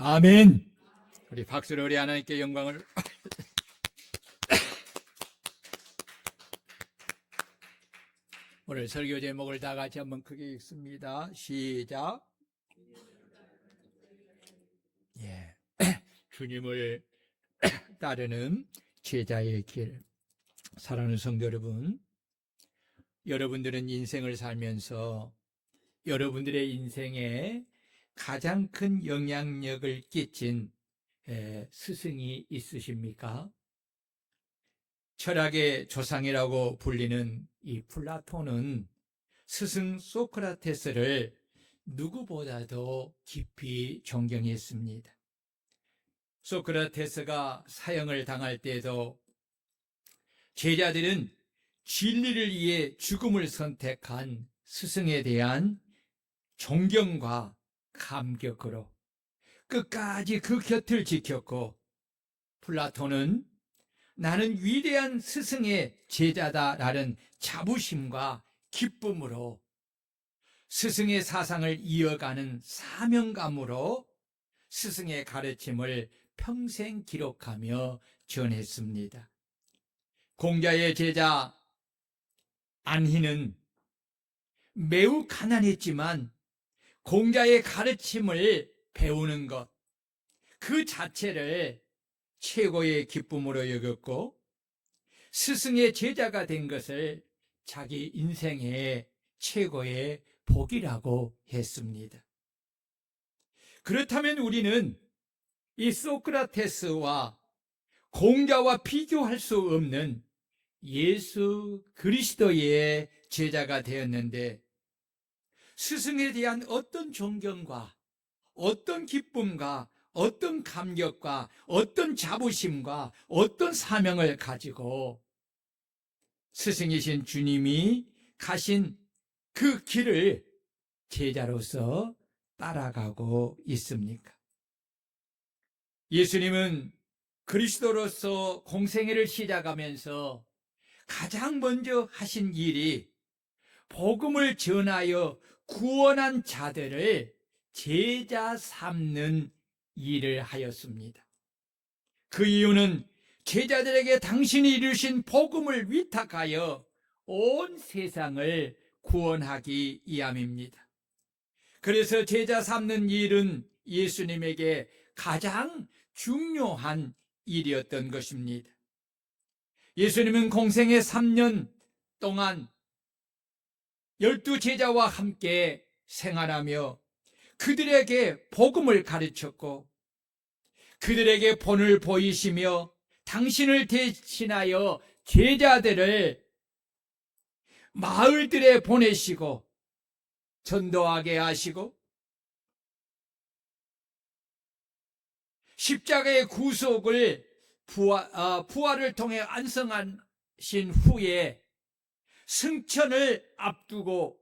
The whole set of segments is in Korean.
아멘. 우리 박수로 우리 하나님께 영광을. 오늘 설교 제목을 다 같이 한번 크게 읽습니다. 시작. 예. 주님을 따르는 제자의 길. 사랑하는 성도 여러분, 여러분들은 인생을 살면서 여러분들의 인생에 가장 큰 영향력을 끼친 스승이 있으십니까? 철학의 조상이라고 불리는 이 플라톤은 스승 소크라테스를 누구보다도 깊이 존경했습니다. 소크라테스가 사형을 당할 때에도 제자들은 진리를 위해 죽음을 선택한 스승에 대한 존경과 감격으로 끝까지 그 곁을 지켰고, 플라톤은 나는 위대한 스승의 제자다라는 자부심과 기쁨으로 스승의 사상을 이어가는 사명감으로 스승의 가르침을 평생 기록하며 전했습니다. 공자의 제자 안희는 매우 가난했지만 공자의 가르침을 배우는 것, 그 자체를 최고의 기쁨으로 여겼고, 스승의 제자가 된 것을 자기 인생의 최고의 복이라고 했습니다. 그렇다면 우리는 이 소크라테스와 공자와 비교할 수 없는 예수 그리스도의 제자가 되었는데, 스승에 대한 어떤 존경과 어떤 기쁨과 어떤 감격과 어떤 자부심과 어떤 사명을 가지고 스승이신 주님이 가신 그 길을 제자로서 따라가고 있습니까? 예수님은 그리스도로서 공생애를 시작하면서 가장 먼저 하신 일이 복음을 전하여 구원한 자들을 제자 삼는 일을 하였습니다. 그 이유는 제자들에게 당신이 이루신 복음을 위탁하여 온 세상을 구원하기 위함입니다. 그래서 제자 삼는 일은 예수님에게 가장 중요한 일이었던 것입니다. 예수님은 공생애 3년 동안 12제자와 함께 생활하며 그들에게 복음을 가르쳤고, 그들에게 본을 보이시며 당신을 대신하여 제자들을 마을들에 보내시고 전도하게 하시고, 십자가의 구속을 부활을 통해 완성하신 후에 승천을 앞두고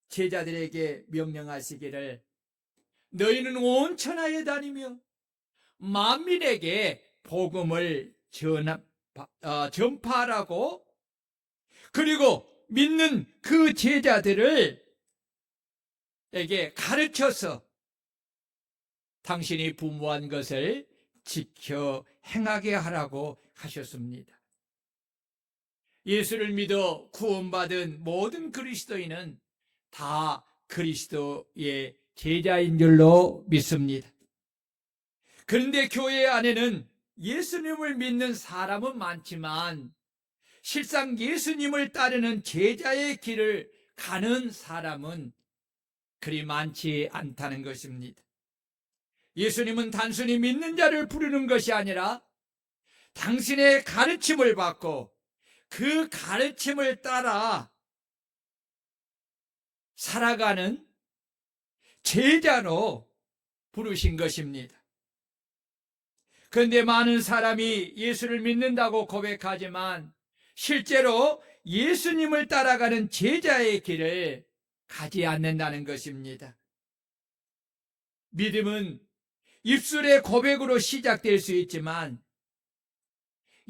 제자들에게 명령하시기를, 너희는 온 천하에 다니며 만민에게 복음을 전파하라고, 그리고 믿는 그 제자들을 에게 가르쳐서 당신이 부모한 것을 지켜 행하게 하라고 하셨습니다. 예수를 믿어 구원받은 모든 그리스도인은 다 그리스도의 제자인 줄로 믿습니다. 그런데 교회 안에는 예수님을 믿는 사람은 많지만 실상 예수님을 따르는 제자의 길을 가는 사람은 그리 많지 않다는 것입니다. 예수님은 단순히 믿는 자를 부르는 것이 아니라 당신의 가르침을 받고 그 가르침을 따라 살아가는 제자로 부르신 것입니다. 그런데 많은 사람이 예수를 믿는다고 고백하지만 실제로 예수님을 따라가는 제자의 길을 가지 않는다는 것입니다. 믿음은 입술의 고백으로 시작될 수 있지만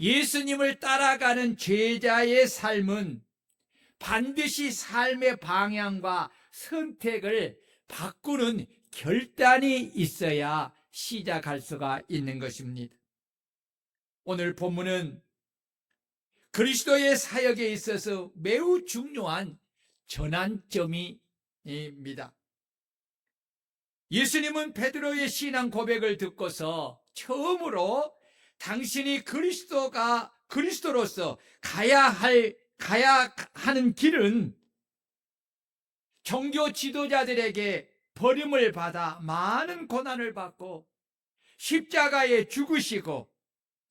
예수님을 따라가는 제자의 삶은 반드시 삶의 방향과 선택을 바꾸는 결단이 있어야 시작할 수가 있는 것입니다. 오늘 본문은 그리스도의 사역에 있어서 매우 중요한 전환점입니다. 예수님은 베드로의 신앙 고백을 듣고서 처음으로 당신이 그리스도로서 가야 하는 길은 종교 지도자들에게 버림을 받아 많은 고난을 받고 십자가에 죽으시고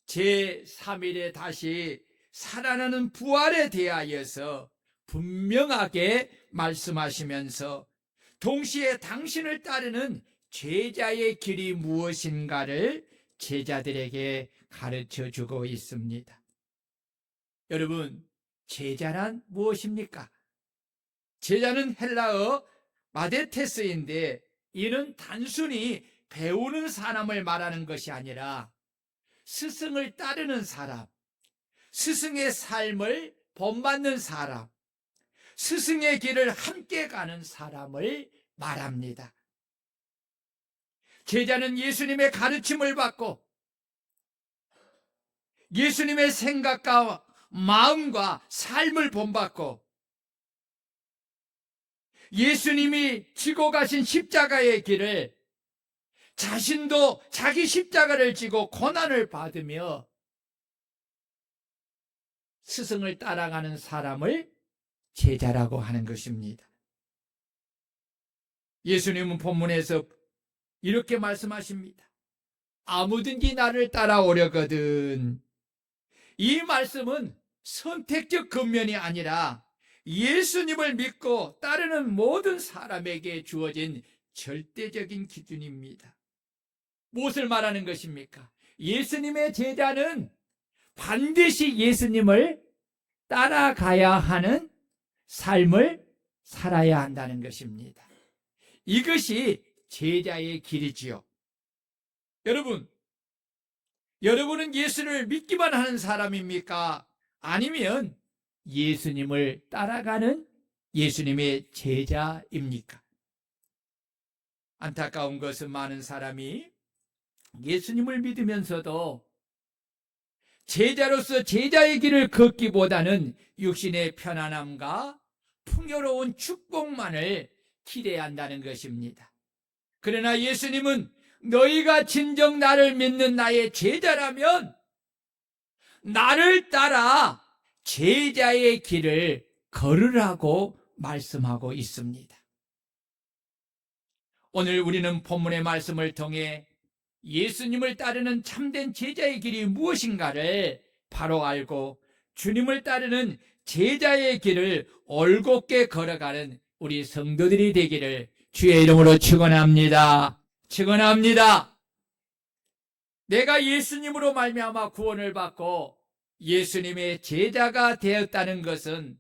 제3일에 다시 살아나는 부활에 대하여서 분명하게 말씀하시면서 동시에 당신을 따르는 제자의 길이 무엇인가를 제자들에게 가르쳐 주고 있습니다. 여러분, 제자란 무엇입니까? 제자는 헬라어 마데테스인데 이는 단순히 배우는 사람을 말하는 것이 아니라 스승을 따르는 사람, 스승의 삶을 본받는 사람, 스승의 길을 함께 가는 사람을 말합니다. 제자는 예수님의 가르침을 받고 예수님의 생각과 마음과 삶을 본받고 예수님이 지고 가신 십자가의 길을 자신도 자기 십자가를 지고 고난을 받으며 스승을 따라가는 사람을 제자라고 하는 것입니다. 예수님은 본문에서 이렇게 말씀하십니다. 아무든지 나를 따라오려거든. 이 말씀은 선택적 근면이 아니라 예수님을 믿고 따르는 모든 사람에게 주어진 절대적인 기준입니다. 무엇을 말하는 것입니까? 예수님의 제자는 반드시 예수님을 따라가야 하는 삶을 살아야 한다는 것입니다. 이것이 제자의 길이지요. 여러분은 예수를 믿기만 하는 사람입니까? 아니면 예수님을 따라가는 예수님의 제자입니까? 안타까운 것은 많은 사람이 예수님을 믿으면서도 제자로서 제자의 길을 걷기보다는 육신의 편안함과 풍요로운 축복만을 기대한다는 것입니다. 그러나 예수님은 너희가 진정 나를 믿는 나의 제자라면 나를 따라 제자의 길을 걸으라고 말씀하고 있습니다. 오늘 우리는 본문의 말씀을 통해 예수님을 따르는 참된 제자의 길이 무엇인가를 바로 알고 주님을 따르는 제자의 길을 올곧게 걸어가는 우리 성도들이 되기를 주의 이름으로 축원합니다. 축원합니다. 내가 예수님으로 말미암아 구원을 받고 예수님의 제자가 되었다는 것은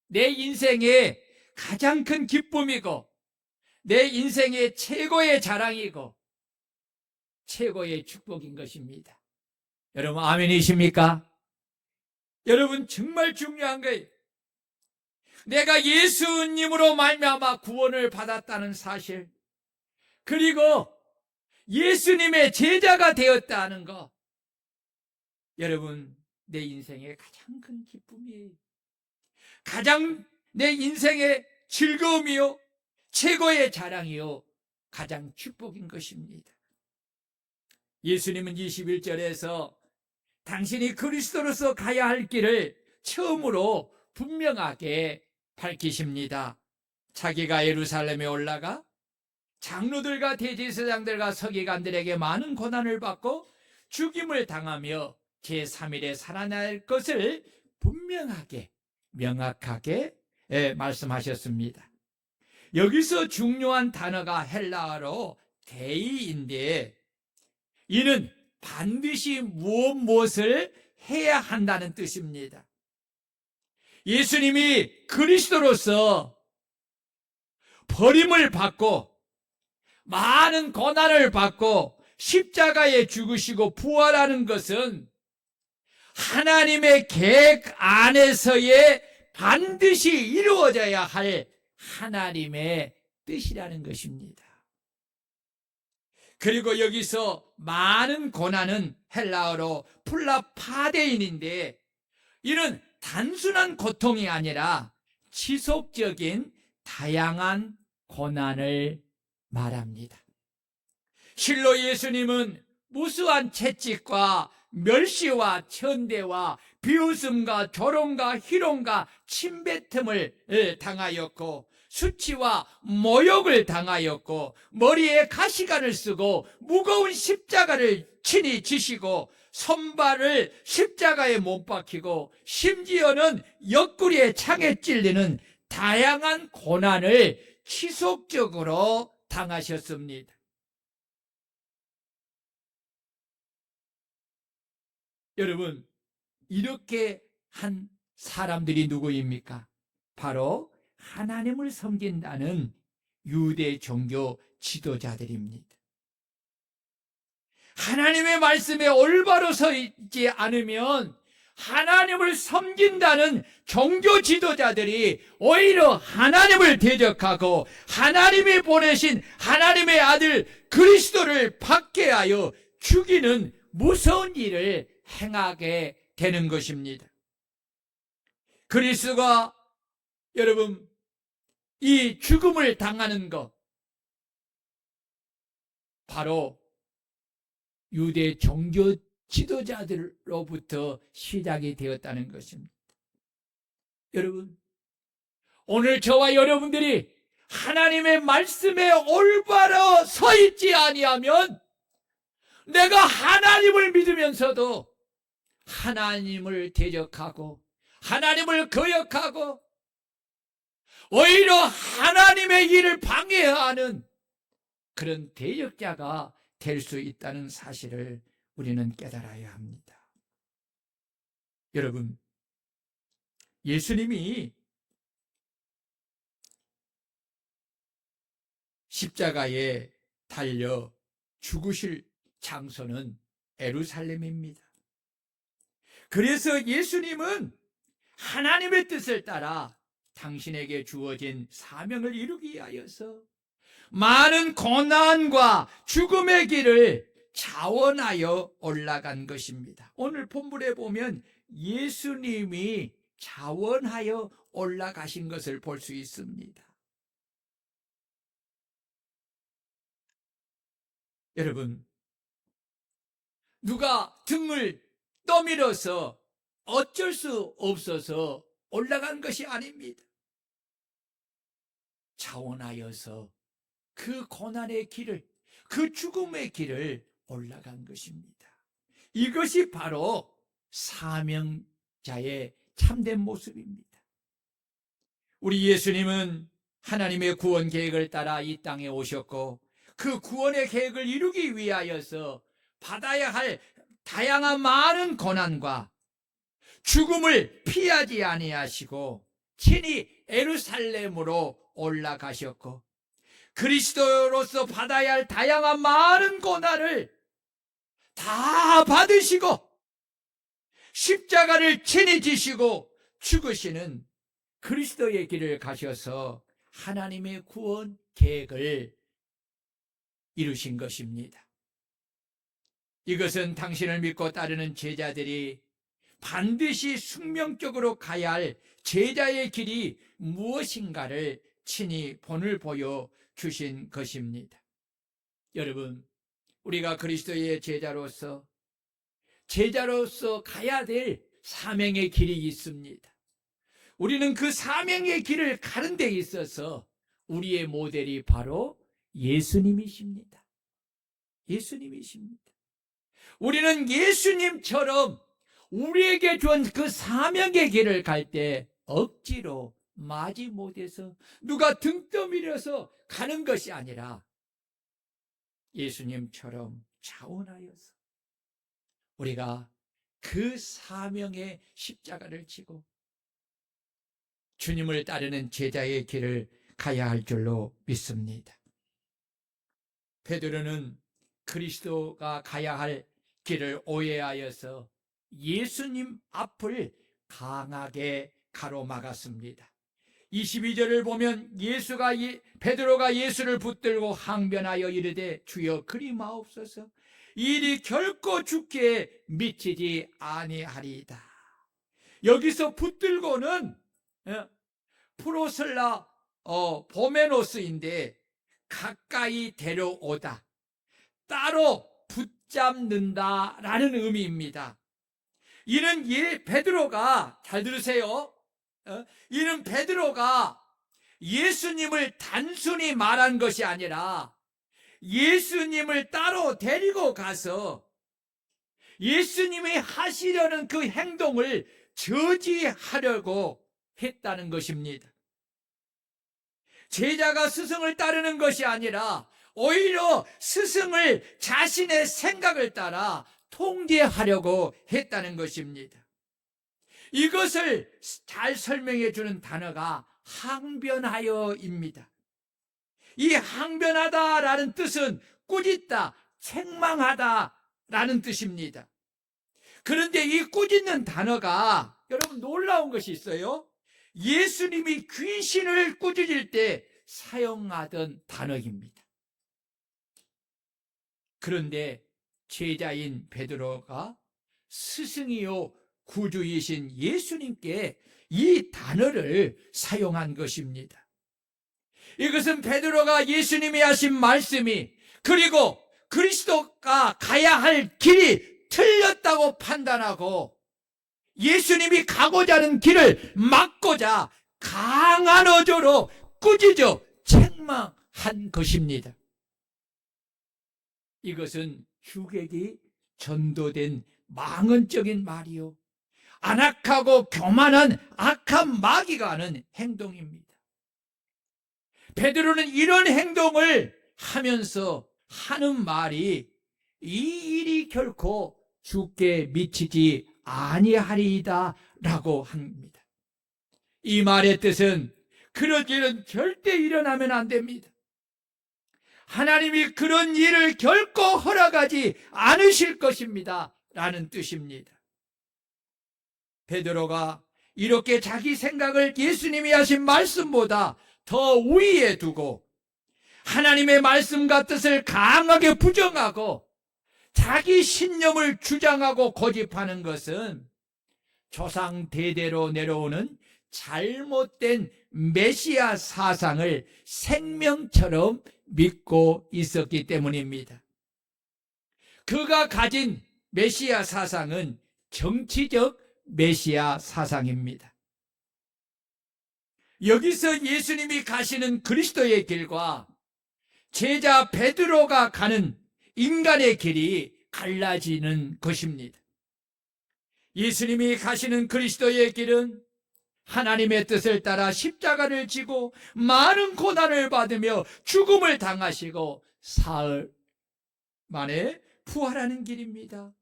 내 인생의 가장 큰 기쁨이고 내 인생의 최고의 자랑이고 최고의 축복인 것입니다. 여러분 아멘이십니까? 여러분 정말 중요한 거예요. 내가 예수님으로 말미암아 구원을 받았다는 사실, 그리고 예수님의 제자가 되었다는 것, 여러분 내 인생의 가장 큰 기쁨이에요. 가장 내 인생의 즐거움이요 최고의 자랑이요 가장 축복인 것입니다. 예수님은 21절에서 당신이 그리스도로서 가야 할 길을 처음으로 분명하게 밝히십니다. 자기가 예루살렘에 올라가 장로들과 대제사장들과 서기관들에게 많은 고난을 받고 죽임을 당하며 제3일에 살아날 것을 분명하게 명확하게 말씀하셨습니다. 여기서 중요한 단어가 헬라어로 데이인데 이는 반드시 무엇을 해야 한다는 뜻입니다. 예수님이 그리스도로서 버림을 받고 많은 고난을 받고 십자가에 죽으시고 부활하는 것은 하나님의 계획 안에서의 반드시 이루어져야 할 하나님의 뜻이라는 것입니다. 그리고 여기서 많은 고난은 헬라어로 플라파데인인데, 이는 단순한 고통이 아니라 지속적인 다양한 고난을 말합니다. 실로 예수님은 무수한 채찍과 멸시와 천대와 비웃음과 조롱과 희롱과 침뱉음을 당하였고, 수치와 모욕을 당하였고, 머리에 가시관을 쓰고 무거운 십자가를 친히 지시고, 손발을 십자가에 못 박히고, 심지어는 옆구리에 창에 찔리는 다양한 고난을 지속적으로 당하셨습니다. 여러분, 이렇게 한 사람들이 누구입니까? 바로 하나님을 섬긴다는 유대 종교 지도자들입니다. 하나님의 말씀에 올바로 서 있지 않으면 하나님을 섬긴다는 종교 지도자들이 오히려 하나님을 대적하고 하나님이 보내신 하나님의 아들 그리스도를 박해하여 죽이는 무서운 일을 행하게 되는 것입니다. 그리스도가 여러분 이 죽음을 당하는 것, 바로 유대 종교 지도자들로부터 시작이 되었다는 것입니다. 여러분, 오늘 저와 여러분들이 하나님의 말씀에 올바로 서 있지 아니하면 내가 하나님을 믿으면서도 하나님을 대적하고 하나님을 거역하고 오히려 하나님의 일을 방해하는 그런 대적자가 될 수 있다는 사실을 우리는 깨달아야 합니다. 여러분, 예수님이 십자가에 달려 죽으실 장소는 예루살렘입니다. 그래서 예수님은 하나님의 뜻을 따라 당신에게 주어진 사명을 이루기 위하여서 많은 고난과 죽음의 길을 자원하여 올라간 것입니다. 오늘 본문에 보면 예수님이 자원하여 올라가신 것을 볼 수 있습니다. 여러분, 누가 등을 떠밀어서 어쩔 수 없어서 올라간 것이 아닙니다. 자원하여서 그 고난의 길을, 그 죽음의 길을 올라간 것입니다. 이것이 바로 사명자의 참된 모습입니다. 우리 예수님은 하나님의 구원 계획을 따라 이 땅에 오셨고, 그 구원의 계획을 이루기 위하여서 받아야 할 다양한 많은 고난과 죽음을 피하지 아니하시고 친히 예루살렘으로 올라가셨고, 그리스도로서 받아야 할 다양한 많은 고난을 다 받으시고 십자가를 친히 지시고 죽으시는 그리스도의 길을 가셔서 하나님의 구원 계획을 이루신 것입니다. 이것은 당신을 믿고 따르는 제자들이 반드시 숙명적으로 가야 할 제자의 길이 무엇인가를 친히 본을 보여 주신 것입니다. 여러분, 우리가 그리스도의 제자로서 가야 될 사명의 길이 있습니다. 우리는 그 사명의 길을 가는 데 있어서 우리의 모델이 바로 예수님이십니다. 예수님이십니다. 우리는 예수님처럼 우리에게 준 그 사명의 길을 갈 때 억지로 마지 못해서 누가 등 떠밀어서 가는 것이 아니라 예수님처럼 자원하여서 우리가 그 사명의 십자가를 지고 주님을 따르는 제자의 길을 가야 할 줄로 믿습니다. 베드로는 그리스도가 가야 할 길을 오해하여서 예수님 앞을 강하게 가로막았습니다. 22절을 보면 베드로가 예수를 붙들고 항변하여 이르되 주여 그리 마옵소서 일이 결코 주께 미치지 아니하리이다. 여기서 붙들고는 프로슬라 보메노스인데 가까이 데려오다, 따로 붙잡는다라는 의미입니다. 이는 베드로가, 잘 들으세요. 이는 베드로가 예수님을 단순히 말한 것이 아니라 예수님을 따로 데리고 가서 예수님이 하시려는 그 행동을 저지하려고 했다는 것입니다. 제자가 스승을 따르는 것이 아니라 오히려 스승을 자신의 생각을 따라 통제하려고 했다는 것입니다. 이것을 잘 설명해 주는 단어가 항변하여입니다. 이 항변하다라는 뜻은 꾸짖다, 책망하다라는 뜻입니다. 그런데 이 꾸짖는 단어가 여러분 놀라운 것이 있어요. 예수님이 귀신을 꾸짖을 때 사용하던 단어입니다. 그런데 제자인 베드로가 스승이요 구주이신 예수님께 이 단어를 사용한 것입니다. 이것은 베드로가 예수님이 하신 말씀이, 그리고 그리스도가 가야 할 길이 틀렸다고 판단하고 예수님이 가고자 하는 길을 막고자 강한 어조로 꾸짖어 책망한 것입니다. 이것은 주객이 전도된 망언적인 말이요, 안악하고 교만한 악한 마귀가 하는 행동입니다. 베드로는 이런 행동을 하면서 하는 말이 이 일이 결코 주께 미치지 아니하리이다 라고 합니다. 이 말의 뜻은 그런 일은 절대 일어나면 안 됩니다. 하나님이 그런 일을 결코 허락하지 않으실 것입니다 라는 뜻입니다. 베드로가 이렇게 자기 생각을 예수님이 하신 말씀보다 더 위에 두고 하나님의 말씀과 뜻을 강하게 부정하고 자기 신념을 주장하고 고집하는 것은 조상 대대로 내려오는 잘못된 메시아 사상을 생명처럼 믿고 있었기 때문입니다. 그가 가진 메시아 사상은 정치적 메시아 사상입니다. 여기서 예수님이 가시는 그리스도의 길과 제자 베드로가 가는 인간의 길이 갈라지는 것입니다. 예수님이 가시는 그리스도의 길은 하나님의 뜻을 따라 십자가를 지고 많은 고난을 받으며 죽음을 당하시고 사흘 만에 부활하는 길입니다.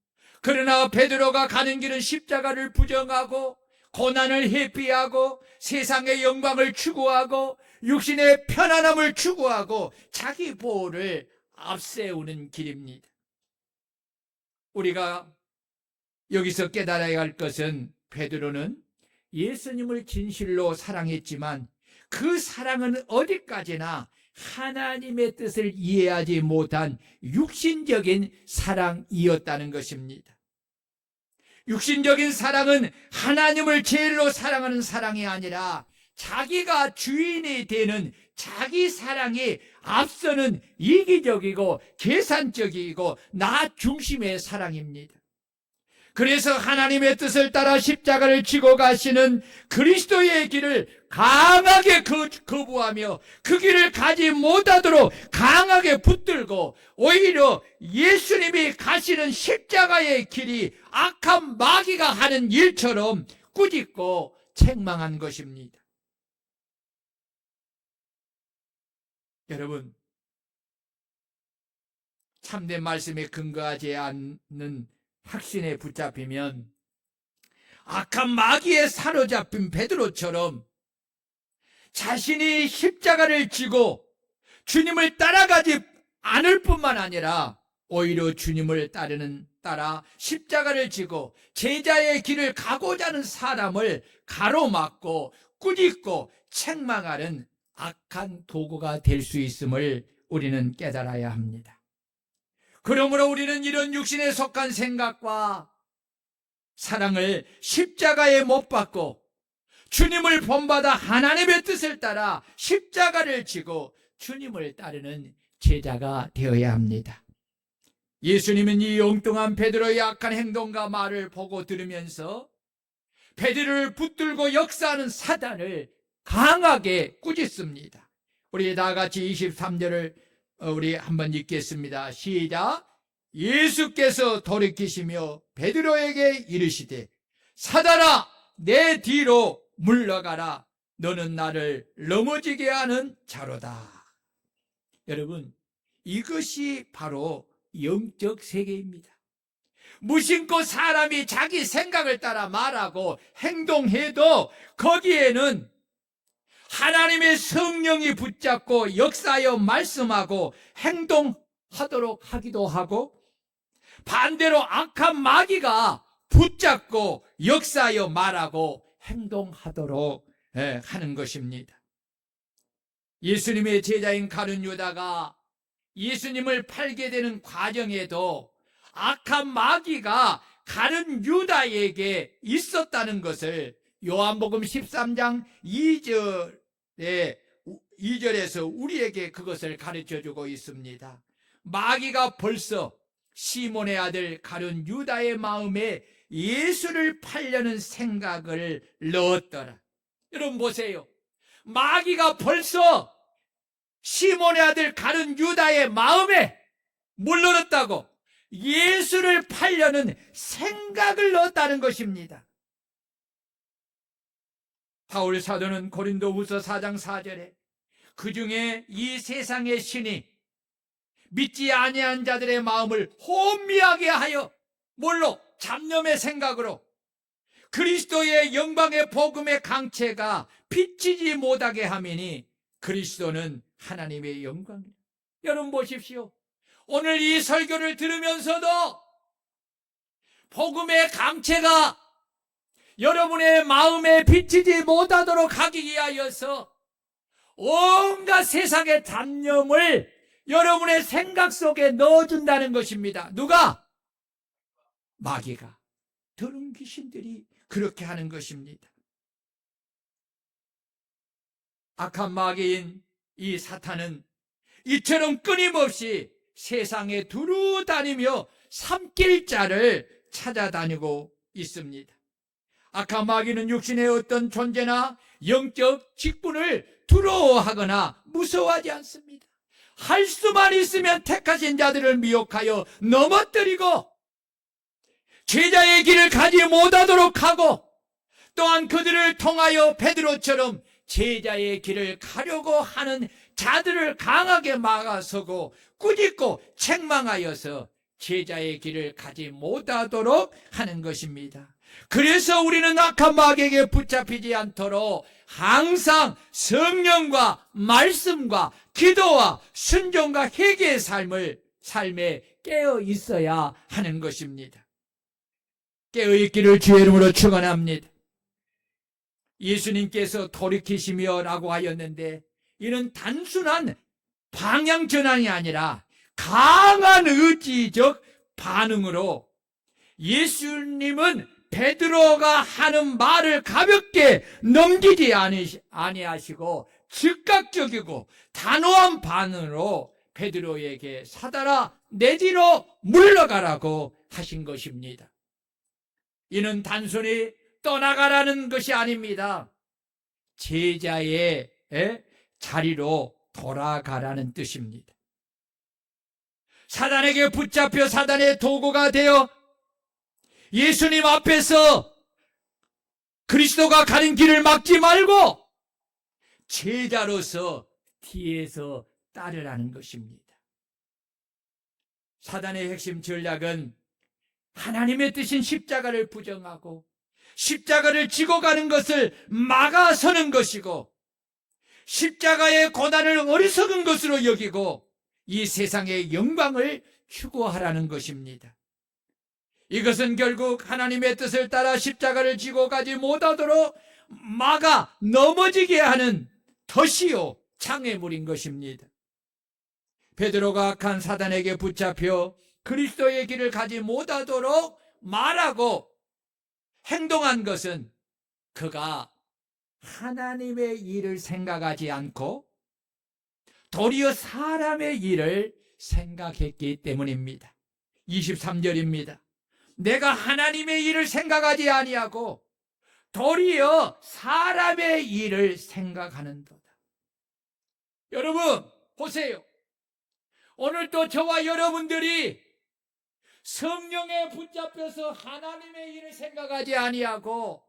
그러나 베드로가 가는 길은 십자가를 부정하고 고난을 회피하고 세상의 영광을 추구하고 육신의 편안함을 추구하고 자기 보호를 앞세우는 길입니다. 우리가 여기서 깨달아야 할 것은 베드로는 예수님을 진실로 사랑했지만 그 사랑은 어디까지나 하나님의 뜻을 이해하지 못한 육신적인 사랑이었다는 것입니다. 육신적인 사랑은 하나님을 제일로 사랑하는 사랑이 아니라 자기가 주인이 되는 자기 사랑이 앞서는 이기적이고 계산적이고 나 중심의 사랑입니다. 그래서 하나님의 뜻을 따라 십자가를 지고 가시는 그리스도의 길을 강하게 거부하며 그 길을 가지 못하도록 강하게 붙들고 오히려 예수님이 가시는 십자가의 길이 악한 마귀가 하는 일처럼 꾸짖고 책망한 것입니다. 여러분, 참된 말씀에 근거하지 않는 확신에 붙잡히면 악한 마귀에 사로잡힌 베드로처럼 자신이 십자가를 지고 주님을 따라가지 않을 뿐만 아니라 오히려 주님을 따라 십자가를 지고 제자의 길을 가고자 하는 사람을 가로막고 꾸짖고 책망하는 악한 도구가 될 수 있음을 우리는 깨달아야 합니다. 그러므로 우리는 이런 육신에 속한 생각과 사랑을 십자가에 못 박고 주님을 본받아 하나님의 뜻을 따라 십자가를 지고 주님을 따르는 제자가 되어야 합니다. 예수님은 이 엉뚱한 베드로의 악한 행동과 말을 보고 들으면서 베드로를 붙들고 역사하는 사단을 강하게 꾸짖습니다. 우리 다 같이 23절을 우리 한번 읽겠습니다. 시작. 예수께서 돌이키시며 베드로에게 이르시되 사단아 내 뒤로 물러가라 너는 나를 넘어지게 하는 자로다. 여러분, 이것이 바로 영적 세계입니다. 무심코 사람이 자기 생각을 따라 말하고 행동해도 거기에는 하나님의 성령이 붙잡고 역사하여 말씀하고 행동하도록 하기도 하고 반대로 악한 마귀가 붙잡고 역사하여 말하고 행동하도록 하는 것입니다. 예수님의 제자인 가룟 유다가 예수님을 팔게 되는 과정에도 악한 마귀가 가룟 유다에게 있었다는 것을 요한복음 13장 2절에서 우리에게 그것을 가르쳐주고 있습니다. 마귀가 벌써 시몬의 아들 가룟 유다의 마음에 예수를 팔려는 생각을 넣었더라. 여러분 보세요. 마귀가 벌써 시몬의 아들 가룟 유다의 마음에 뭘 넣었다고? 예수를 팔려는 생각을 넣었다는 것입니다. 바울 사도는 고린도후서 4장 4절에 그 중에 이 세상의 신이 믿지 아니한 자들의 마음을 혼미하게 하여 뭘로? 잡념의 생각으로 그리스도의 영광의 복음의 강체가 비치지 못하게 하매니 그리스도는 하나님의 영광이다. 여러분 보십시오. 오늘 이 설교를 들으면서도 복음의 강체가 여러분의 마음에 비치지 못하도록 하기 위하여서 온갖 세상의 잡념을 여러분의 생각 속에 넣어준다는 것입니다. 누가? 마귀가, 더러운 귀신들이 그렇게 하는 것입니다. 악한 마귀인 이 사탄은 이처럼 끊임없이 세상에 두루 다니며 삼킬 자를 찾아다니고 있습니다. 악한 마귀는 육신의 어떤 존재나 영적 직분을 두려워하거나 무서워하지 않습니다. 할 수만 있으면 택하신 자들을 미혹하여 넘어뜨리고 제자의 길을 가지 못하도록 하고 또한 그들을 통하여 베드로처럼 제자의 길을 가려고 하는 자들을 강하게 막아서고 꾸짖고 책망하여서 제자의 길을 가지 못하도록 하는 것입니다. 그래서 우리는 악한 마귀에게 붙잡히지 않도록 항상 성령과 말씀과 기도와 순종과 회개의 삶에 깨어 있어야 하는 것입니다. 깨어 있기를 주의 이름으로 축원합니다. 예수님께서 돌이키시며 라고 하였는데 이는 단순한 방향 전환이 아니라 강한 의지적 반응으로 예수님은 베드로가 하는 말을 가볍게 넘기지 아니하시고 즉각적이고 단호한 반응으로 베드로에게 사단아 내 뒤로 물러가라고 하신 것입니다. 이는 단순히 떠나가라는 것이 아닙니다. 제자의 자리로 돌아가라는 뜻입니다. 사단에게 붙잡혀 사단의 도구가 되어 예수님 앞에서 그리스도가 가는 길을 막지 말고 제자로서 뒤에서 따르라는 것입니다. 사단의 핵심 전략은 하나님의 뜻인 십자가를 부정하고 십자가를 지고 가는 것을 막아서는 것이고 십자가의 고난을 어리석은 것으로 여기고 이 세상의 영광을 추구하라는 것입니다. 이것은 결국 하나님의 뜻을 따라 십자가를 지고 가지 못하도록 막아 넘어지게 하는 덫이요 장애물인 것입니다. 베드로가 악한 사단에게 붙잡혀 그리스도의 길을 가지 못하도록 말하고 행동한 것은 그가 하나님의 일을 생각하지 않고 도리어 사람의 일을 생각했기 때문입니다. 23절입니다. 내가 하나님의 일을 생각하지 아니하고 도리어 사람의 일을 생각하는도다. 여러분 보세요. 오늘 또 저와 여러분들이 성령에 붙잡혀서 하나님의 일을 생각하지 아니하고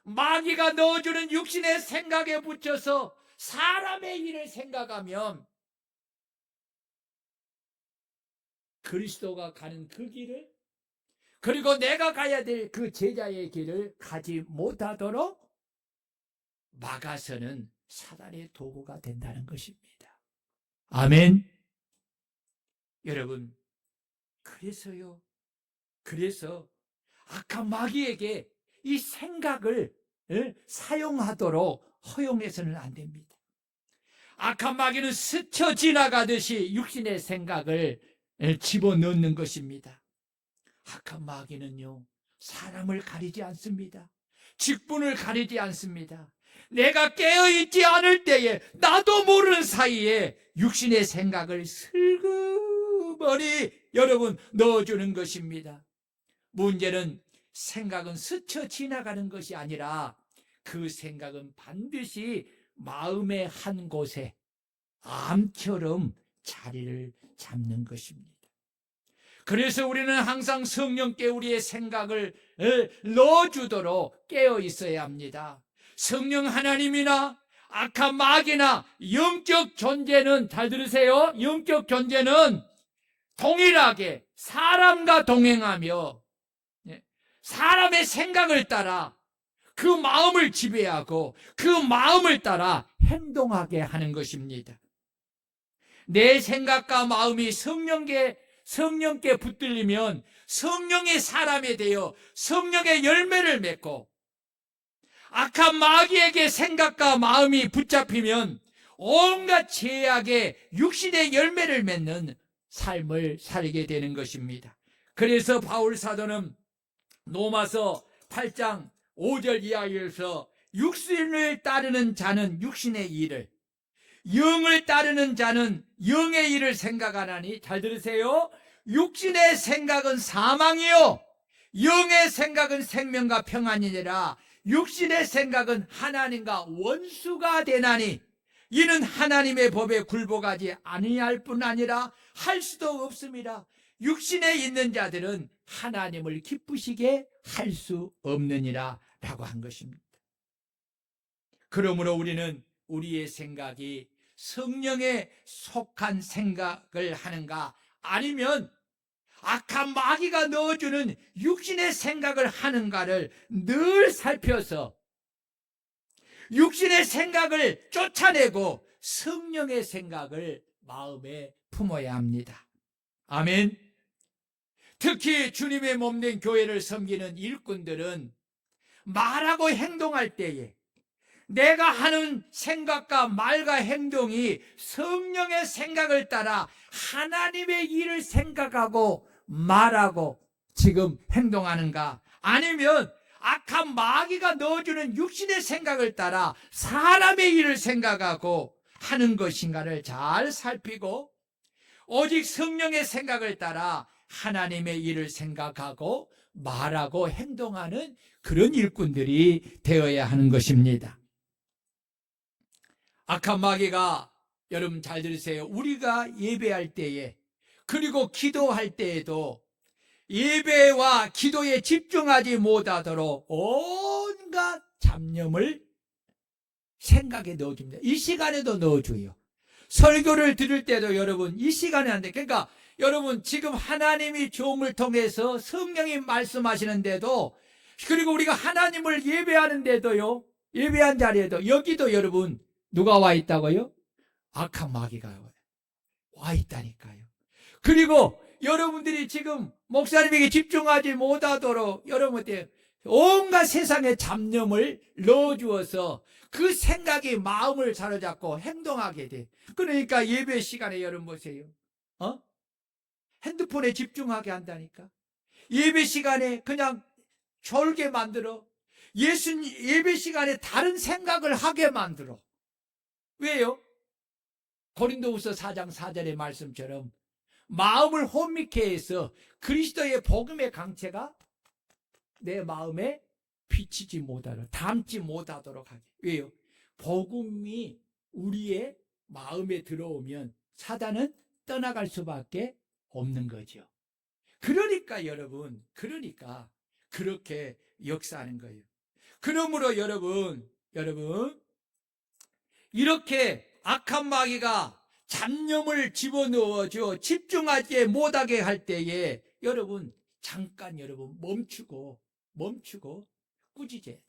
마귀가 넣어주는 육신의 생각에 붙여서 사람의 일을 생각하면 그리스도가 가는 그 길을, 그리고 내가 가야 될 그 제자의 길을 가지 못하도록 막아서는 사단의 도구가 된다는 것입니다. 아멘. 여러분, 그래서 악한 마귀에게 이 생각을 사용하도록 허용해서는 안 됩니다. 악한 마귀는 스쳐 지나가듯이 육신의 생각을 집어넣는 것입니다. 악한 마귀는요, 사람을 가리지 않습니다. 직분을 가리지 않습니다. 내가 깨어있지 않을 때에 나도 모르는 사이에 육신의 생각을 슬그머니 여러분 넣어주는 것입니다. 문제는 생각은 스쳐 지나가는 것이 아니라 그 생각은 반드시 마음의 한 곳에 암처럼 자리를 잡는 것입니다. 그래서 우리는 항상 성령께 우리의 생각을 넣어주도록 깨어 있어야 합니다. 성령 하나님이나 악한 마귀나 영적 존재는, 잘 들으세요, 영적 존재는 동일하게 사람과 동행하며 사람의 생각을 따라 그 마음을 지배하고 그 마음을 따라 행동하게 하는 것입니다. 내 생각과 마음이 성령께 붙들리면 성령의 사람이 되어 성령의 열매를 맺고, 악한 마귀에게 생각과 마음이 붙잡히면 온갖 죄악의 육신의 열매를 맺는 삶을 살게 되는 것입니다. 그래서 바울 사도는 로마서 8장 5절 이하에서 육신을 따르는 자는 육신의 일을, 영을 따르는 자는 영의 일을 생각하나니, 잘 들으세요, 육신의 생각은 사망이요 영의 생각은 생명과 평안이니라. 육신의 생각은 하나님과 원수가 되나니 이는 하나님의 법에 굴복하지 아니할 뿐 아니라 할 수도 없습니다. 육신에 있는 자들은 하나님을 기쁘시게 할 수 없느니라 라고 한 것입니다. 그러므로 우리는 우리의 생각이 성령에 속한 생각을 하는가, 아니면 악한 마귀가 넣어주는 육신의 생각을 하는가를 늘 살펴서 육신의 생각을 쫓아내고 성령의 생각을 마음에 품어야 합니다. 아멘. 특히 주님의 몸된 교회를 섬기는 일꾼들은 말하고 행동할 때에 내가 하는 생각과 말과 행동이 성령의 생각을 따라 하나님의 일을 생각하고 말하고 지금 행동하는가, 아니면 악한 마귀가 넣어주는 육신의 생각을 따라 사람의 일을 생각하고 하는 것인가를 잘 살피고 오직 성령의 생각을 따라 하나님의 일을 생각하고 말하고 행동하는 그런 일꾼들이 되어야 하는 것입니다. 악한 마귀가, 여러분 잘 들으세요, 우리가 예배할 때에 그리고 기도할 때에도 예배와 기도에 집중하지 못하도록 온갖 잡념을 생각에 넣어줍니다. 이 시간에도 넣어줘요. 설교를 들을 때도 여러분 이 시간에 안 돼. 그러니까 여러분 지금 하나님이 종을 통해서 성령이 말씀하시는데도, 그리고 우리가 하나님을 예배하는데도요, 예배한 자리에도 여기도 여러분 누가 와 있다고요? 악한 마귀가 와 있다니까요. 그리고 여러분들이 지금 목사님에게 집중하지 못하도록 여러분한테 온갖 세상의 잡념을 넣어주어서 그 생각이 마음을 사로잡고 행동하게 돼. 그러니까 예배 시간에 여러분 보세요. 핸드폰에 집중하게 한다니까. 예배 시간에 그냥 졸게 만들어. 예배 시간에 다른 생각을 하게 만들어. 왜요? 고린도후서 4장 4절의 말씀처럼 마음을 혼미케 해서 그리스도의 복음의 강체가 내 마음에 비치지 못하도록, 담지 못하도록 하게. 왜요? 복음이 우리의 마음에 들어오면 사단은 떠나갈 수밖에 없는 거죠. 그러니까 여러분, 그렇게 역사하는 거예요. 그러므로 여러분, 이렇게 악한 마귀가 잡념을 집어넣어줘 집중하지 못하게 할 때에 여러분 잠깐 멈추고 꾸짖어야 돼.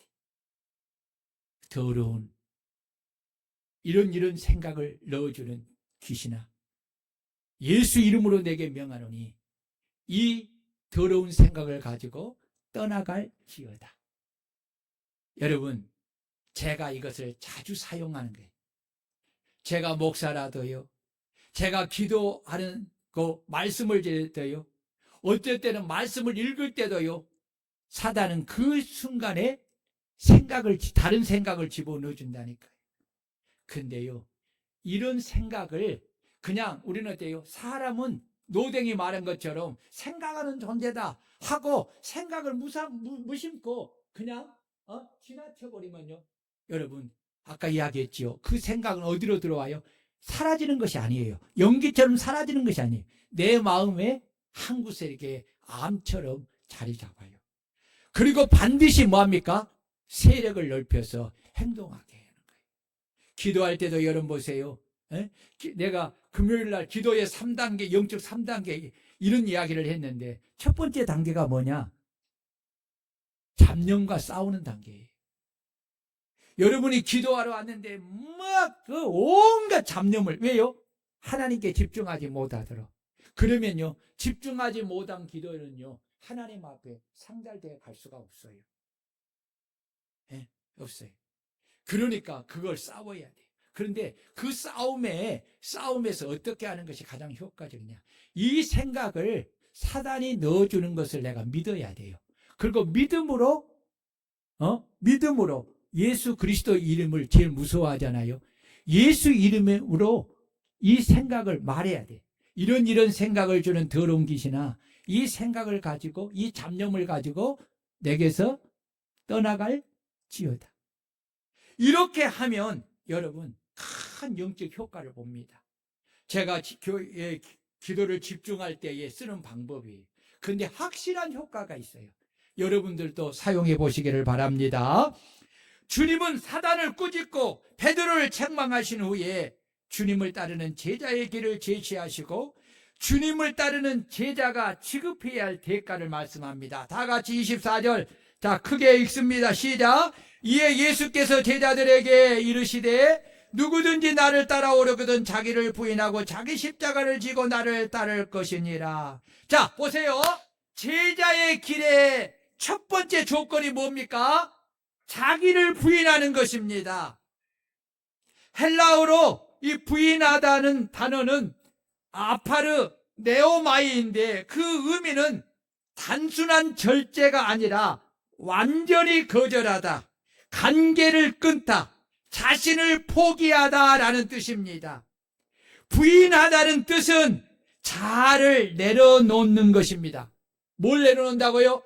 더러운 이런 생각을 넣어주는 귀신아, 예수 이름으로 내게 명하노니 이 더러운 생각을 가지고 떠나갈지어다. 여러분, 제가 이것을 자주 사용하는 거예요. 제가 목사라도요, 제가 기도하는 그 말씀을 드릴 때요, 어떨 때는 말씀을 읽을 때도요, 사단은 그 순간에 다른 생각을 집어넣어 준다니까요. 근데요, 이런 생각을 그냥 우리는 어때요? 사람은 노댕이 말한 것처럼 생각하는 존재다 하고 생각을 무심코 그냥 지나쳐버리면요, 여러분 아까 이야기했지요. 그 생각은 어디로 들어와요? 사라지는 것이 아니에요. 연기처럼 사라지는 것이 아니에요. 내 마음에 한 곳에 이렇게 암처럼 자리 잡아요. 그리고 반드시 뭐합니까? 세력을 넓혀서 행동하게 하는 거예요. 기도할 때도 여러분 보세요. 내가 금요일날 기도의 3단계, 영적 3단계 이런 이야기를 했는데 첫 번째 단계가 뭐냐? 잡념과 싸우는 단계예요. 여러분이 기도하러 왔는데 막 그 온갖 잡념을, 왜요? 하나님께 집중하지 못하도록. 그러면요, 집중하지 못한 기도는요, 하나님 앞에 상달되어 갈 수가 없어요. 없어요. 그러니까 그걸 싸워야 돼요. 그런데 그 싸움에서 어떻게 하는 것이 가장 효과적이냐? 이 생각을 사단이 넣어주는 것을 내가 믿어야 돼요. 그리고 믿음으로 예수 그리스도 이름을 제일 무서워하잖아요. 예수 이름으로 이 생각을 말해야 돼. 이런 생각을 주는 더러운 귀신아, 이 생각을 가지고, 이 잡념을 가지고 내게서 떠나갈지어다. 이렇게 하면 여러분 큰 영적 효과를 봅니다. 제가 기도를 집중할 때에 쓰는 방법이에요. 그런데 확실한 효과가 있어요. 여러분들도 사용해 보시기를 바랍니다. 주님은 사단을 꾸짖고 베드로를 책망하신 후에 주님을 따르는 제자의 길을 제시하시고 주님을 따르는 제자가 지급해야 할 대가를 말씀합니다. 다 같이 24절, 자 크게 읽습니다. 시작. 이에 예수께서 제자들에게 이르시되 누구든지 나를 따라오려거든 자기를 부인하고 자기 십자가를 지고 나를 따를 것이니라. 자 보세요. 제자의 길의 첫 번째 조건이 뭡니까? 자기를 부인하는 것입니다. 헬라어로 이 부인하다는 단어는 아파르 네오마이인데 그 의미는 단순한 절제가 아니라 완전히 거절하다, 관계를 끊다, 자신을 포기하다라는 뜻입니다. 부인하다는 뜻은 자아를 내려놓는 것입니다. 뭘 내려놓는다고요?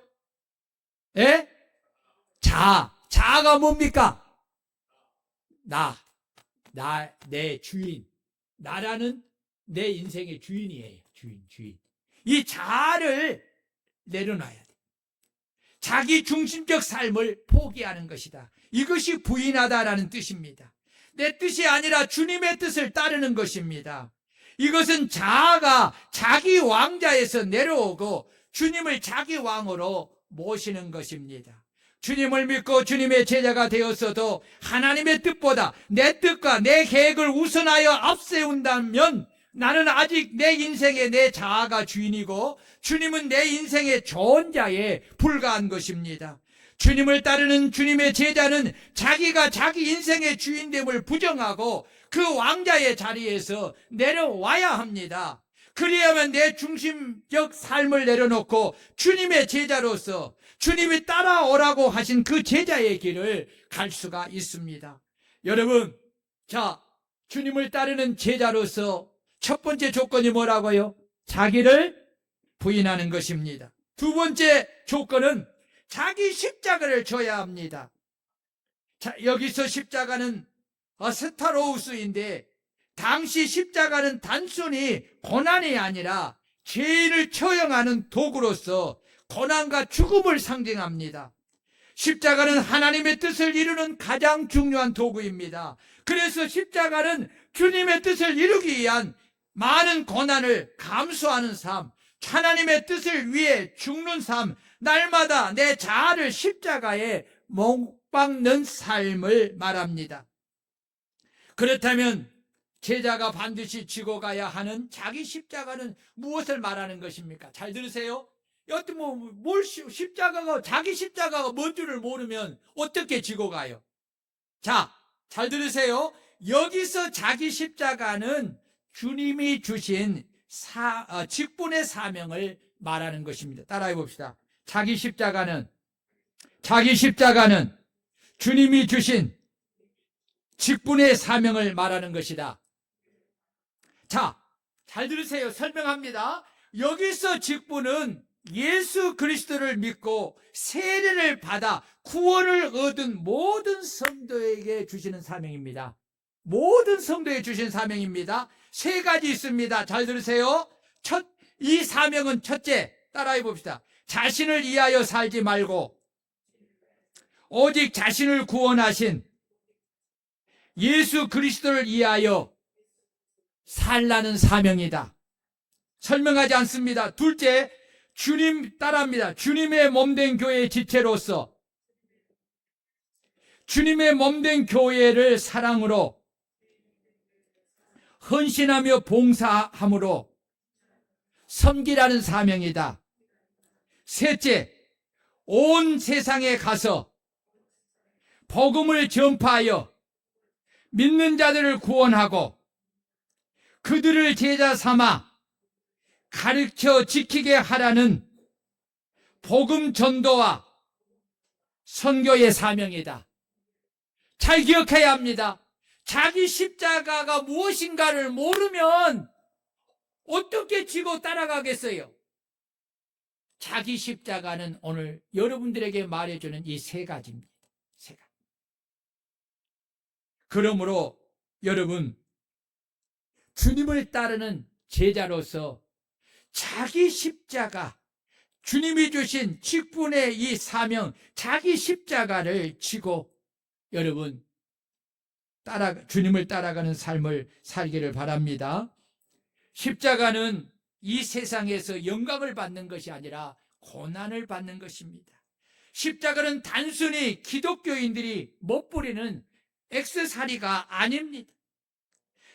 자아가 뭡니까? 내 주인, 나라는 내 인생의 주인이에요. 주인. 이 자아를 내려놔야 돼. 자기 중심적 삶을 포기하는 것이다. 이것이 부인하다라는 뜻입니다. 내 뜻이 아니라 주님의 뜻을 따르는 것입니다. 이것은 자아가 자기 왕자에서 내려오고 주님을 자기 왕으로 모시는 것입니다. 주님을 믿고 주님의 제자가 되었어도 하나님의 뜻보다 내 뜻과 내 계획을 우선하여 앞세운다면 나는 아직 내 인생의 내 자아가 주인이고 주님은 내 인생의 조언자에 불과한 것입니다. 주님을 따르는 주님의 제자는 자기가 자기 인생의 주인됨을 부정하고 그 왕자의 자리에서 내려와야 합니다. 그래야만 내 중심적 삶을 내려놓고 주님의 제자로서 주님이 따라오라고 하신 그 제자의 길을 갈 수가 있습니다. 여러분, 자, 주님을 따르는 제자로서 첫 번째 조건이 뭐라고요? 자기를 부인하는 것입니다. 두 번째 조건은 자기 십자가를 져야 합니다. 자, 여기서 십자가는 스타로우스인데, 당시 십자가는 단순히 고난이 아니라 죄인을 처형하는 도구로서 고난과 죽음을 상징합니다. 십자가는 하나님의 뜻을 이루는 가장 중요한 도구입니다. 그래서 십자가는 주님의 뜻을 이루기 위한 많은 고난을 감수하는 삶, 하나님의 뜻을 위해 죽는 삶, 날마다 내 자아를 십자가에 못 박는 삶을 말합니다. 그렇다면 제자가 반드시 지고 가야 하는 자기 십자가는 무엇을 말하는 것입니까? 잘 들으세요. 여튼 십자가가, 자기 십자가가 뭔 줄을 모르면 어떻게 지고 가요? 자, 잘 들으세요. 여기서 자기 십자가는 주님이 주신 직분의 사명을 말하는 것입니다. 따라해 봅시다. 자기 십자가는 주님이 주신 직분의 사명을 말하는 것이다. 자, 잘 들으세요. 설명합니다. 여기서 직분은 예수 그리스도를 믿고 세례를 받아 구원을 얻은 모든 성도에게 주시는 사명입니다. 모든 성도에 주신 사명입니다. 세 가지 있습니다. 잘 들으세요. 이 사명은 첫째, 따라해 봅시다. 자신을 위하여 살지 말고 오직 자신을 구원하신 예수 그리스도를 위하여 살라는 사명이다. 설명하지 않습니다. 둘째, 주님 따라합니다. 주님의 몸된 교회의 지체로서 주님의 몸된 교회를 사랑으로 헌신하며 봉사함으로 섬기라는 사명이다. 셋째, 온 세상에 가서 복음을 전파하여 믿는 자들을 구원하고 그들을 제자 삼아 가르쳐 지키게 하라는 복음 전도와 선교의 사명이다. 잘 기억해야 합니다. 자기 십자가가 무엇인가를 모르면 어떻게 지고 따라가겠어요? 자기 십자가는 오늘 여러분들에게 말해주는 이 세 가지입니다. 세 가지. 그러므로 여러분, 주님을 따르는 제자로서 자기 십자가, 주님이 주신 직분의 이 사명, 자기 십자가를 지고 여러분 주님을 따라가는 삶을 살기를 바랍니다. 십자가는 이 세상에서 영광을 받는 것이 아니라 고난을 받는 것입니다. 십자가는 단순히 기독교인들이 멋부리는 액세서리가 아닙니다.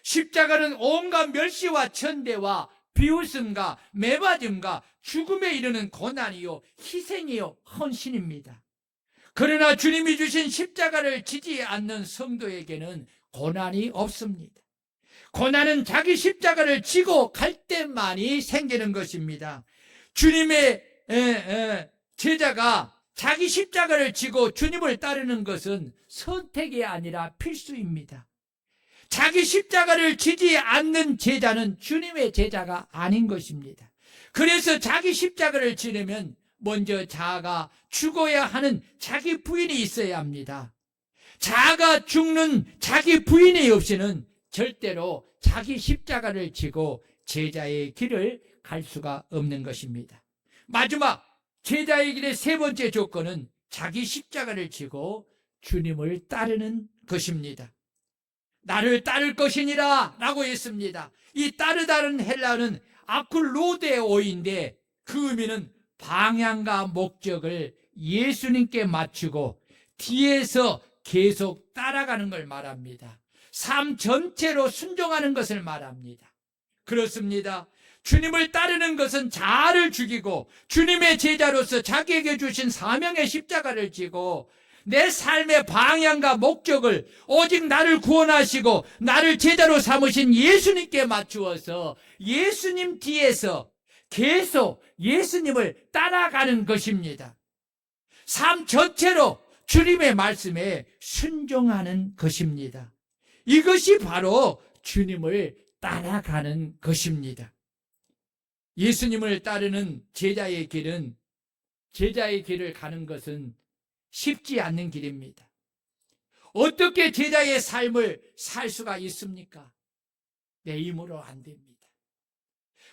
십자가는 온갖 멸시와 천대와 비웃음과 매맞음과 죽음에 이르는 고난이요 희생이요 헌신입니다. 그러나 주님이 주신 십자가를 지지 않는 성도에게는 고난이 없습니다. 고난은 자기 십자가를 지고 갈 때만이 생기는 것입니다. 주님의 제자가 자기 십자가를 지고 주님을 따르는 것은 선택이 아니라 필수입니다. 자기 십자가를 지지 않는 제자는 주님의 제자가 아닌 것입니다. 그래서 자기 십자가를 지려면 먼저 자아가 죽어야 하는 자기 부인이 있어야 합니다. 자아가 죽는 자기 부인이 없이는 절대로 자기 십자가를 지고 제자의 길을 갈 수가 없는 것입니다. 마지막 제자의 길의 세 번째 조건은 자기 십자가를 지고 주님을 따르는 것입니다. 나를 따를 것이니라 라고 했습니다. 이 따르다는 헬라어는 아쿨로데오인데 그 의미는 방향과 목적을 예수님께 맞추고 뒤에서 계속 따라가는 걸 말합니다. 삶 전체로 순종하는 것을 말합니다. 그렇습니다. 주님을 따르는 것은 자아를 죽이고 주님의 제자로서 자기에게 주신 사명의 십자가를 지고 내 삶의 방향과 목적을 오직 나를 구원하시고 나를 제자로 삼으신 예수님께 맞추어서 예수님 뒤에서 계속 예수님을 따라가는 것입니다. 삶 전체로 주님의 말씀에 순종하는 것입니다. 이것이 바로 주님을 따라가는 것입니다. 예수님을 따르는 제자의 길은, 제자의 길을 가는 것은 쉽지 않는 길입니다. 어떻게 제자의 삶을 살 수가 있습니까? 내 힘으로 안 됩니다.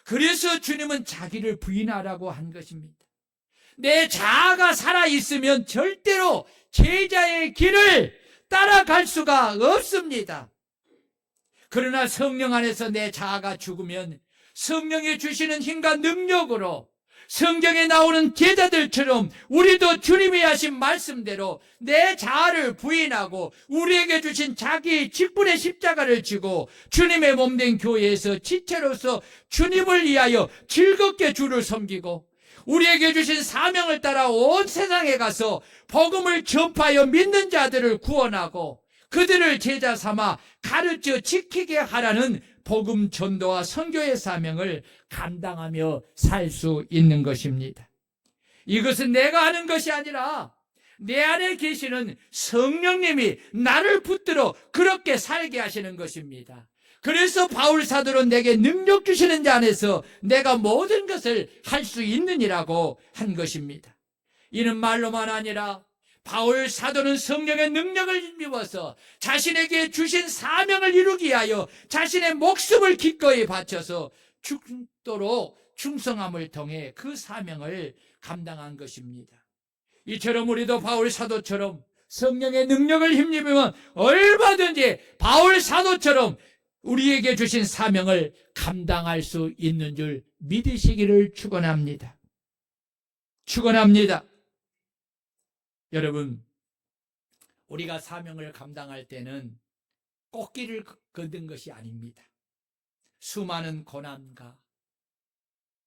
그래서 주님은 자기를 부인하라고 한 것입니다. 내 자아가 살아있으면 절대로 제자의 길을 따라갈 수가 없습니다. 그러나 성령 안에서 내 자아가 죽으면 성령이 주시는 힘과 능력으로 성경에 나오는 제자들처럼 우리도 주님이 하신 말씀대로 내 자아를 부인하고 우리에게 주신 자기 직분의 십자가를 지고 주님의 몸된 교회에서 지체로서 주님을 위하여 즐겁게 주를 섬기고 우리에게 주신 사명을 따라 온 세상에 가서 복음을 전파하여 믿는 자들을 구원하고 그들을 제자 삼아 가르쳐 지키게 하라는 복음 전도와 선교의 사명을 감당하며 살 수 있는 것입니다. 이것은 내가 하는 것이 아니라 내 안에 계시는 성령님이 나를 붙들어 그렇게 살게 하시는 것입니다. 그래서 바울 사도는 내게 능력 주시는 자 안에서 내가 모든 것을 할 수 있느니라고 한 것입니다. 이는 말로만 아니라 바울 사도는 성령의 능력을 힘입어서 자신에게 주신 사명을 이루기 위하여 자신의 목숨을 기꺼이 바쳐서 죽도록 충성함을 통해 그 사명을 감당한 것입니다. 이처럼 우리도 바울 사도처럼 성령의 능력을 힘입으면 얼마든지 바울 사도처럼 우리에게 주신 사명을 감당할 수 있는 줄 믿으시기를 축원합니다. 축원합니다. 여러분, 우리가 사명을 감당할 때는 꽃길을 걷는 것이 아닙니다. 수많은 고난과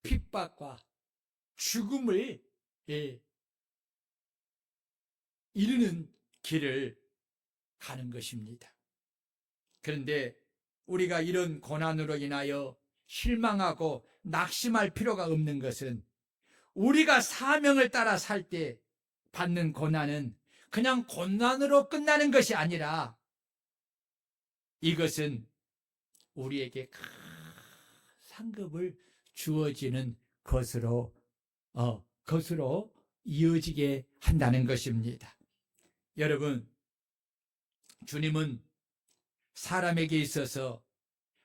핍박과 죽음을 이루는 길을 가는 것입니다. 그런데 우리가 이런 고난으로 인하여 실망하고 낙심할 필요가 없는 것은 우리가 사명을 따라 살 때 받는 고난은 그냥 고난으로 끝나는 것이 아니라 이것은 우리에게 큰 상급을 주어지는 것으로 이어지게 한다는 것입니다. 여러분, 주님은 사람에게 있어서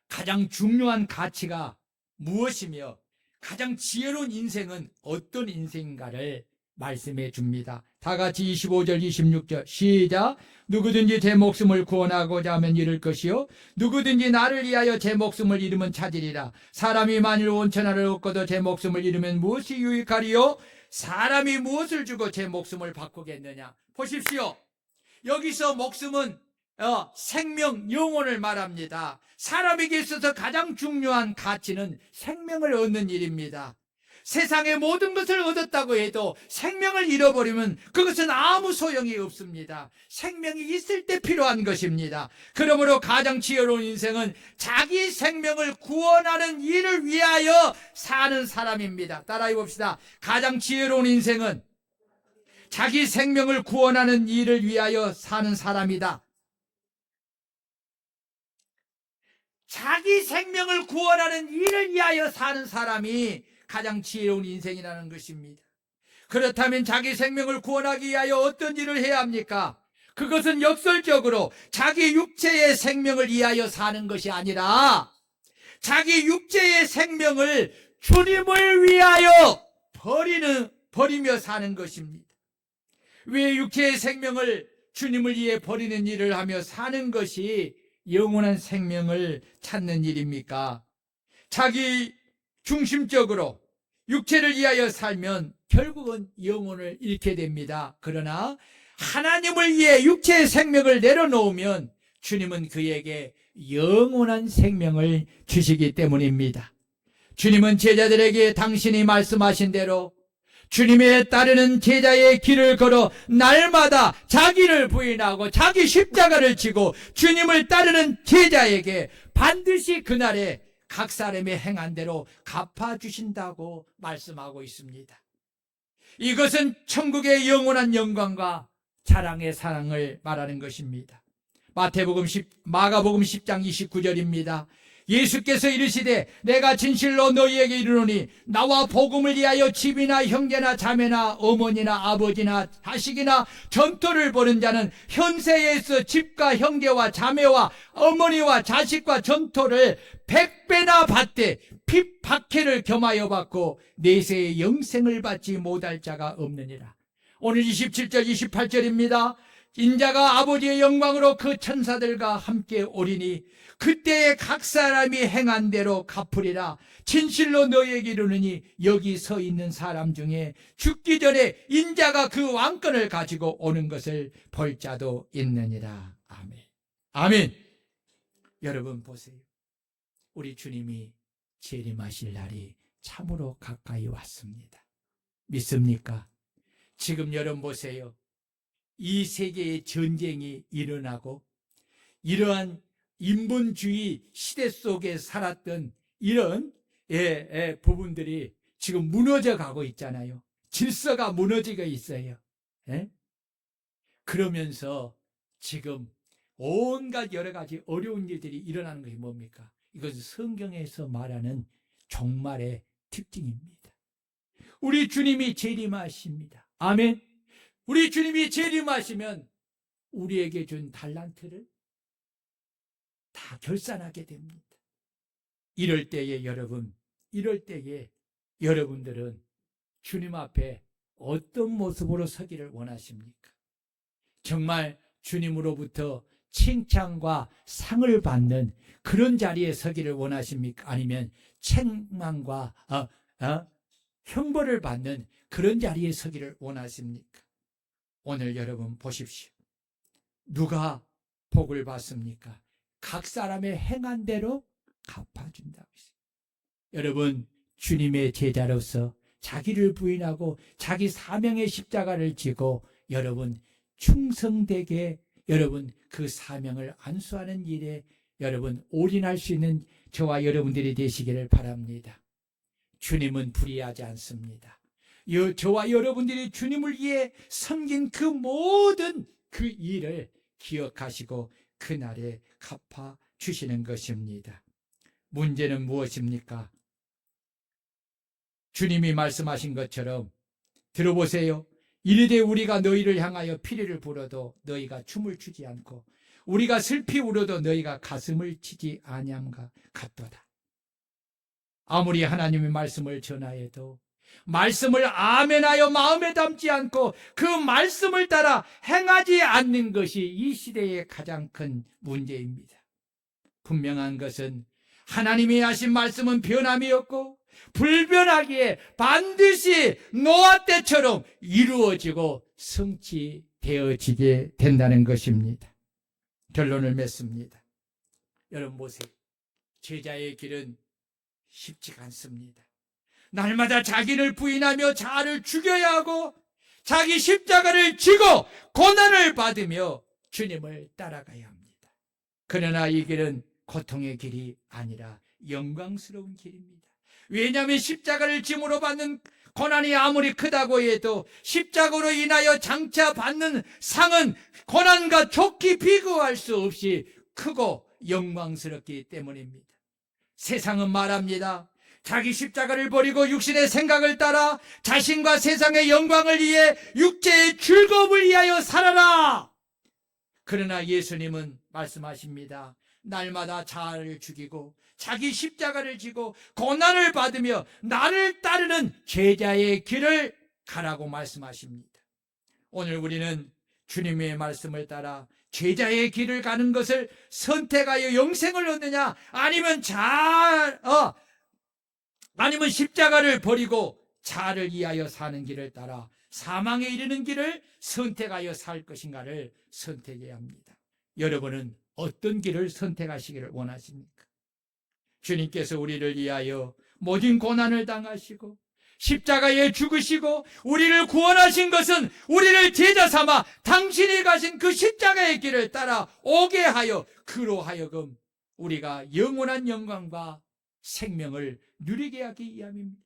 가장 중요한 가치가 무엇이며 가장 지혜로운 인생은 어떤 인생인가를 말씀해 줍니다. 다 같이 25절 26절 시작. 누구든지 제 목숨을 구원하고자 하면 잃을 것이요 누구든지 나를 위하여 제 목숨을 잃으면 찾으리라. 사람이 만일 온 천하를 얻고도 제 목숨을 잃으면 무엇이 유익하리요? 사람이 무엇을 주고 제 목숨을 바꾸겠느냐. 보십시오. 여기서 목숨은 생명, 영혼을 말합니다. 사람에게 있어서 가장 중요한 가치는 생명을 얻는 일입니다. 세상의 모든 것을 얻었다고 해도 생명을 잃어버리면 그것은 아무 소용이 없습니다. 생명이 있을 때 필요한 것입니다. 그러므로 가장 지혜로운 인생은 자기 생명을 구원하는 일을 위하여 사는 사람입니다. 따라해 봅시다. 가장 지혜로운 인생은 자기 생명을 구원하는 일을 위하여 사는 사람이다. 자기 생명을 구원하는 일을 위하여 사는 사람이 가장 지혜로운 인생이라는 것입니다. 그렇다면 자기 생명을 구원하기 위하여 어떤 일을 해야 합니까? 그것은 역설적으로 자기 육체의 생명을 위하여 사는 것이 아니라 자기 육체의 생명을 주님을 위하여 버리며 사는 것입니다. 왜 육체의 생명을 주님을 위해 버리는 일을 하며 사는 것이 영원한 생명을 찾는 일입니까? 자기 중심적으로 육체를 위하여 살면 결국은 영혼을 잃게 됩니다. 그러나 하나님을 위해 육체의 생명을 내려놓으면 주님은 그에게 영원한 생명을 주시기 때문입니다. 주님은 제자들에게 당신이 말씀하신 대로 주님에 따르는 제자의 길을 걸어 날마다 자기를 부인하고 자기 십자가를 지고 주님을 따르는 제자에게 반드시 그날에 각 사람이 행한 대로 갚아주신다고 말씀하고 있습니다. 이것은 천국의 영원한 영광과 자랑의 사랑을 말하는 것입니다. 마가복음 10장 29절입니다. 예수께서 이르시되 내가 진실로 너희에게 이르노니 나와 복음을 위하여 집이나 형제나 자매나 어머니나 아버지나 자식이나 전토를 벌인 자는 현세에서 집과 형제와 자매와 어머니와 자식과 전토를 100배나 받되 핍박해를 겸하여 받고 내세의 영생을 받지 못할 자가 없느니라. 오늘 27절 28절입니다. 인자가 아버지의 영광으로 그 천사들과 함께 오리니 그때에 각 사람이 행한 대로 갚으리라. 진실로 너희에게 이르노니 여기 서 있는 사람 중에 죽기 전에 인자가 그 왕권을 가지고 오는 것을 볼 자도 있느니라. 아멘. 아멘. 여러분 보세요. 우리 주님이 재림하실 날이 참으로 가까이 왔습니다. 믿습니까? 지금 여러분 보세요. 이 세계의 전쟁이 일어나고 이러한 인본주의 시대 속에 살았던 이런 부분들이 지금 무너져 가고 있잖아요. 질서가 무너지고 있어요. 그러면서 지금 온갖 여러 가지 어려운 일들이 일어나는 것이 뭡니까? 이것은 성경에서 말하는 종말의 특징입니다. 우리 주님이 재림하십니다. 아멘. 우리 주님이 재림하시면 우리에게 준 달란트를 다 결산하게 됩니다. 이럴 때에 여러분들은 주님 앞에 어떤 모습으로 서기를 원하십니까? 정말 주님으로부터 칭찬과 상을 받는 그런 자리에 서기를 원하십니까? 아니면 책망과 형벌을 받는 그런 자리에 서기를 원하십니까? 오늘 여러분 보십시오. 누가 복을 받습니까? 각 사람의 행한 대로 갚아준다고 했어요. 여러분, 주님의 제자로서 자기를 부인하고 자기 사명의 십자가를 지고 여러분 충성되게 여러분 그 사명을 안수하는 일에 여러분 올인할 수 있는 저와 여러분들이 되시기를 바랍니다. 주님은 불의하지 않습니다. 저와 여러분들이 주님을 위해 섬긴 그 모든 그 일을 기억하시고 그날에 갚아주시는 것입니다. 문제는 무엇입니까? 주님이 말씀하신 것처럼 들어보세요. 이르되 우리가 너희를 향하여 피리를 불어도 너희가 춤을 추지 않고 우리가 슬피 울어도 너희가 가슴을 치지 아니함과 같도다. 아무리 하나님의 말씀을 전하여도 말씀을 아멘하여 마음에 담지 않고 그 말씀을 따라 행하지 않는 것이 이 시대의 가장 큰 문제입니다. 분명한 것은 하나님이 하신 말씀은 변함이 없고 불변하기에 반드시 노아 때처럼 이루어지고 성취되어지게 된다는 것입니다. 결론을 맺습니다. 여러분 보세요. 제자의 길은 쉽지가 않습니다. 날마다 자기를 부인하며 자아를 죽여야 하고 자기 십자가를 지고 고난을 받으며 주님을 따라가야 합니다. 그러나 이 길은 고통의 길이 아니라 영광스러운 길입니다. 왜냐하면 십자가를 짐으로 받는 고난이 아무리 크다고 해도 십자가로 인하여 장차 받는 상은 고난과 좋게 비교할 수 없이 크고 영광스럽기 때문입니다. 세상은 말합니다. 자기 십자가를 버리고 육신의 생각을 따라 자신과 세상의 영광을 위해 육체의 즐거움을 위하여 살아라. 그러나 예수님은 말씀하십니다. 날마다 자아를 죽이고 자기 십자가를 지고 고난을 받으며 나를 따르는 제자의 길을 가라고 말씀하십니다. 오늘 우리는 주님의 말씀을 따라 제자의 길을 가는 것을 선택하여 영생을 얻느냐 아니면 십자가를 버리고 자아를 위하여 사는 길을 따라 사망에 이르는 길을 선택하여 살 것인가를 선택해야 합니다. 여러분은 어떤 길을 선택하시기를 원하십니까? 주님께서 우리를 위하여 모든 고난을 당하시고 십자가에 죽으시고 우리를 구원하신 것은 우리를 제자 삼아 당신이 가신 그 십자가의 길을 따라 오게 하여 그로 하여금 우리가 영원한 영광과 생명을 누리게 하기 위함입니다.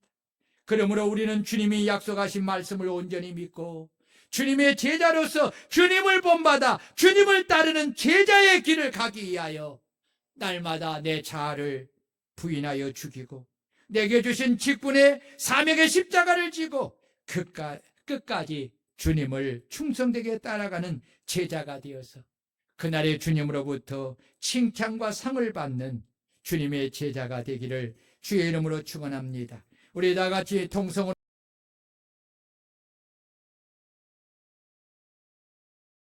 그러므로 우리는 주님이 약속하신 말씀을 온전히 믿고 주님의 제자로서 주님을 본받아 주님을 따르는 제자의 길을 가기 위하여 날마다 내 자아를 부인하여 죽이고 내게 주신 직분의 사명의 십자가를 지고 끝까지 주님을 충성되게 따라가는 제자가 되어서 그날의 주님으로부터 칭찬과 상을 받는 주님의 제자가 되기를 주의 이름으로 축원합니다. 우리 다 같이 통성으로